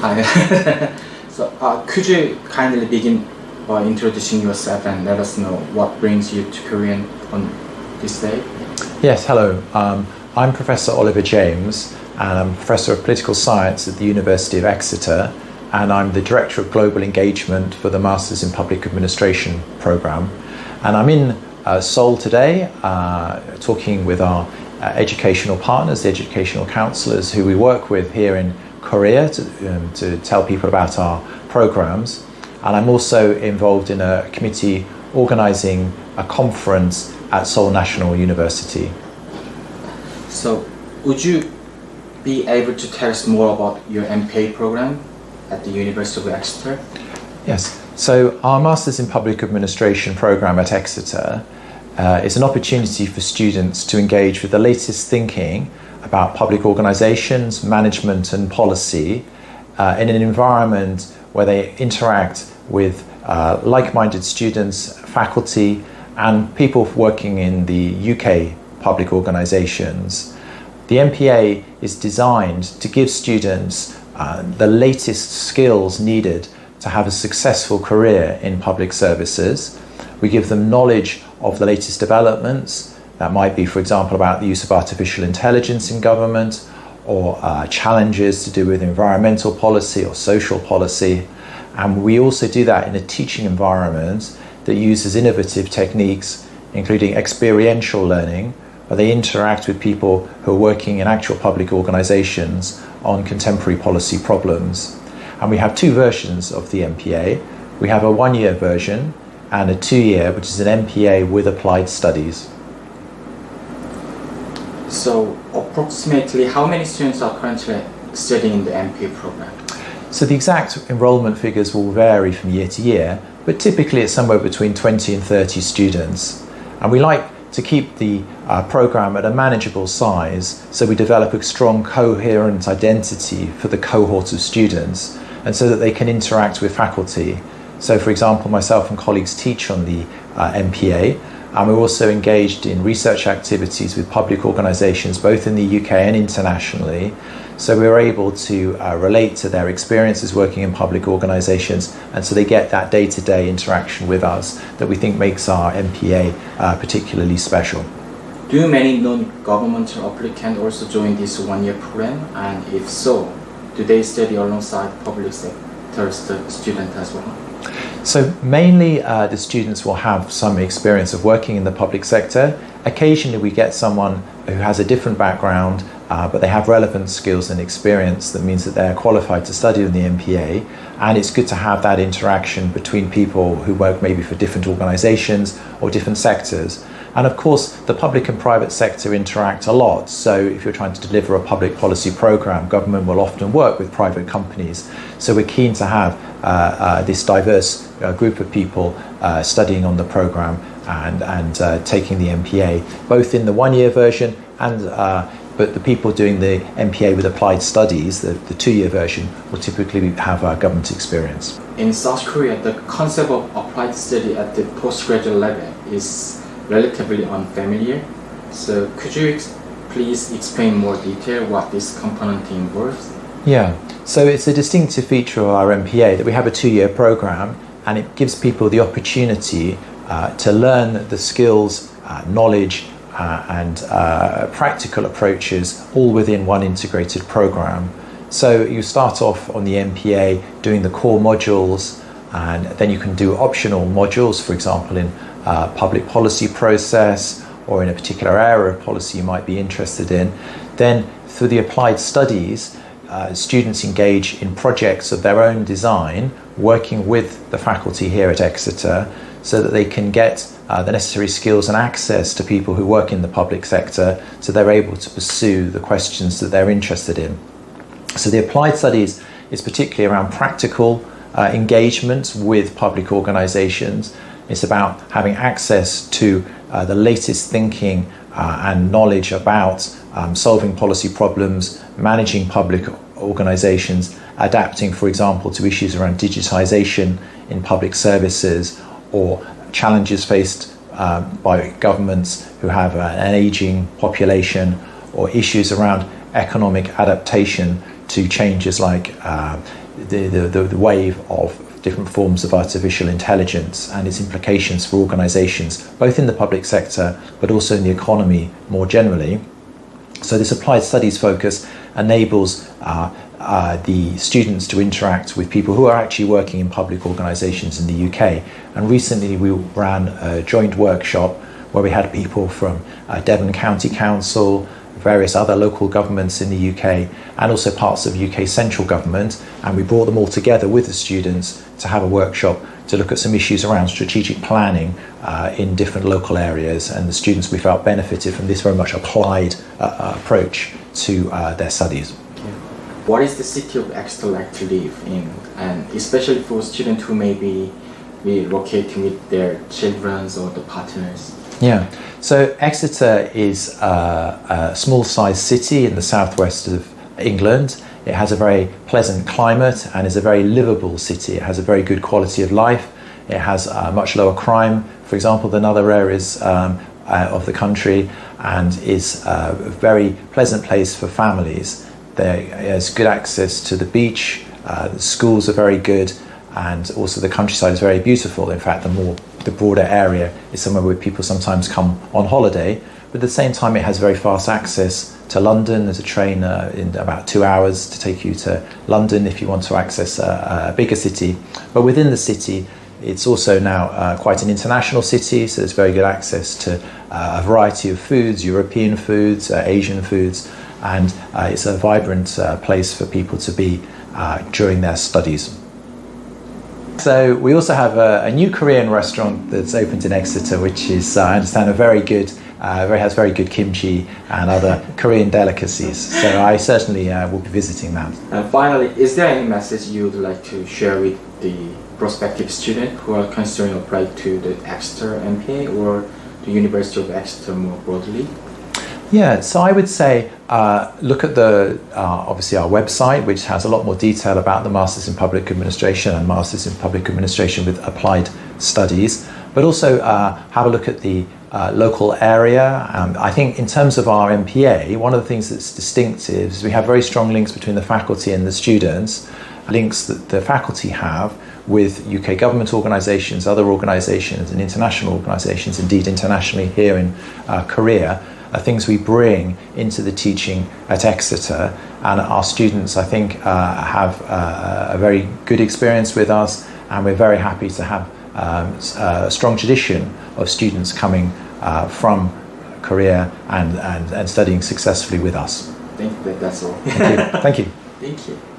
So, could you kindly begin by introducing yourself and let us know what brings you to Korea on this day? Yes, hello. I'm Professor Oliver James, and I'm Professor of Political Science at the University of Exeter, and I'm the Director of Global Engagement for the Masters in Public Administration programme. And I'm in Seoul today, talking with our educational partners, the educational counsellors who we work with here in Korea to tell people about our programmes. And I'm also involved in a committee organising a conference at Seoul National University. So, would you be able to tell us more about your MPA program at the University of Exeter? Yes, so our Masters in Public Administration programme at Exeter is an opportunity for students to engage with the latest thinking about public organisations, management and policy in an environment where they interact with like-minded students, faculty and people working in the UK public organisations. The MPA is designed to give students the latest skills needed to have a successful career in public services. We give them knowledge of the latest developments. That might be, for example, about the use of artificial intelligence in government, or challenges to do with environmental policy or social policy. And we also do that in a teaching environment that uses innovative techniques, including experiential learning, where they interact with people who are working in actual public organisations on contemporary policy problems. And we have two versions of the MPA. We have a one-year version and a 2-year, which is an MPA with Applied Studies. So, approximately how many students are currently studying in the MPA program? So the exact enrolment figures will vary from year to year, but typically it's somewhere between 20 and 30 students. And we like to keep the program at a manageable size, so we develop a strong coherent identity for the cohort of students, and so that they can interact with faculty. So for example, myself and colleagues teach on the MPA, and we're also engaged in research activities with public organisations both in the UK and internationally. So we're able to relate to their experiences working in public organisations, and so they get that day-to-day interaction with us that we think makes our MPA particularly special. Do many non-governmental applicants also join this one-year program? And if so, do they study alongside public sector students as well? So mainly the students will have some experience of working in the public sector. Occasionally we get someone who has a different background, but they have relevant skills and experience that means that they're qualified to study in the MPA, and it's good to have that interaction between people who work maybe for different organisations or different sectors. And of course the public and private sector interact a lot, so if you're trying to deliver a public policy programme, government will often work with private companies. So we're keen to have this diverse group of people studying on the programme and taking the MPA, both in the one-year version and but the people doing the MPA with Applied Studies, the 2-year version, will typically have government experience. In South Korea, the concept of applied study at the postgraduate level is relatively unfamiliar. So could you please explain more detail what this component involves? Yeah, so it's a distinctive feature of our MPA that we have a 2-year programme, and it gives people the opportunity to learn the skills, knowledge and practical approaches all within one integrated programme. So you start off on the MPA doing the core modules, and then you can do optional modules, for example in public policy process or in a particular area of policy you might be interested in. Then through the applied studies, students engage in projects of their own design, working with the faculty here at Exeter, so that they can get the necessary skills and access to people who work in the public sector, so they're able to pursue the questions that they're interested in. So the applied studies is particularly around practical engagement with public organisations. It's about having access to the latest thinking and knowledge about solving policy problems, managing public organisations, adapting, for example, to issues around digitisation in public services, or challenges faced by governments who have an ageing population, or issues around economic adaptation to changes like the wave of different forms of artificial intelligence and its implications for organisations, both in the public sector but also in the economy more generally. So this applied studies focus enables the students to interact with people who are actually working in public organisations in the UK. And recently we ran a joint workshop where we had people from Devon County Council, various other local governments in the UK, and also parts of UK central government, and we brought them all together with the students to have a workshop to look at some issues around strategic planning in different local areas, and the students, we felt, benefited from this very much applied approach to their studies. What is the city of Exeter like to live in, and especially for students who may be relocating with their children or the partners? Yeah, so Exeter is a small-sized city in the southwest of England. It has a very pleasant climate and is a very livable city. It has a very good quality of life. It has much lower crime, for example, than other areas of the country, and is a very pleasant place for families. There is good access to the beach, the schools are very good, and also the countryside is very beautiful. In fact, the broader area is somewhere where people sometimes come on holiday, but at the same time it has very fast access to London. There's a train in about 2 hours to take you to London if you want to access a bigger city. But within the city, it's also now quite an international city, so there's very good access to a variety of foods, European foods, Asian foods, and it's a vibrant place for people to be during their studies. So we also have a new Korean restaurant that's opened in Exeter, which is, I understand, has very good kimchi and other Korean delicacies. So I certainly will be visiting that. And finally, is there any message you would like to share with the prospective students who are considering applying to the Exeter MPA or the University of Exeter more broadly? Yeah, so I would say look at obviously our website, which has a lot more detail about the Masters in Public Administration and Masters in Public Administration with Applied Studies, but also have a look at the local area. I think in terms of our MPA, one of the things that's distinctive is we have very strong links between the faculty and the students, links that the faculty have with UK government organisations, other organisations and international organisations, indeed internationally here in Korea, are things we bring into the teaching at Exeter, and our students, I think, have a very good experience with us, and we're very happy to have a strong tradition of students coming from Korea and studying successfully with us. I think that's all. Thank you. Thank you. Thank you.